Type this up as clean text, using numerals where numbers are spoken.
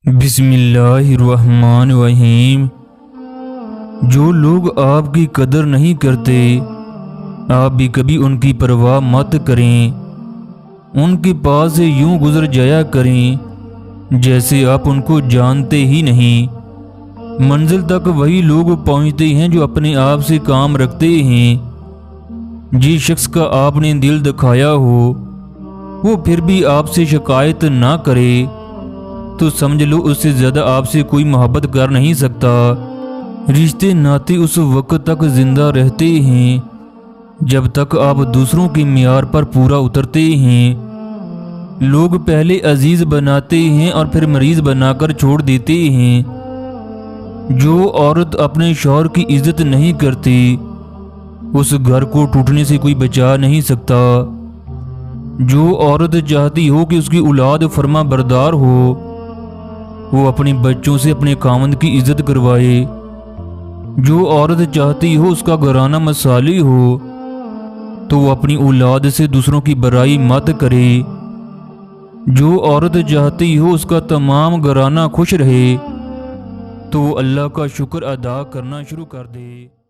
بسم اللہ الرحمن الرحیم۔ جو لوگ آپ کی قدر نہیں کرتے، آپ بھی کبھی ان کی پرواہ مت کریں۔ ان کے پاس سے یوں گزر جایا کریں جیسے آپ ان کو جانتے ہی نہیں۔ منزل تک وہی لوگ پہنچتے ہیں جو اپنے آپ سے کام رکھتے ہیں۔ جس شخص کا آپ نے دل دکھایا ہو وہ پھر بھی آپ سے شکایت نہ کرے تو سمجھ لو اس سے زیادہ آپ سے کوئی محبت کر نہیں سکتا۔ رشتے ناتے اس وقت تک زندہ رہتے ہیں جب تک آپ دوسروں کے معیار پر پورا اترتے ہیں۔ لوگ پہلے عزیز بناتے ہیں اور پھر مریض بنا کر چھوڑ دیتے ہیں۔ جو عورت اپنے شوہر کی عزت نہیں کرتی اس گھر کو ٹوٹنے سے کوئی بچا نہیں سکتا۔ جو عورت چاہتی ہو کہ اس کی اولاد فرما بردار ہو وہ اپنے بچوں سے اپنے خاوند کی عزت کروائے۔ جو عورت چاہتی ہو اس کا گھرانہ مثالی ہو تو وہ اپنی اولاد سے دوسروں کی برائی مت کرے۔ جو عورت چاہتی ہو اس کا تمام گھرانہ خوش رہے تو وہ اللہ کا شکر ادا کرنا شروع کر دے۔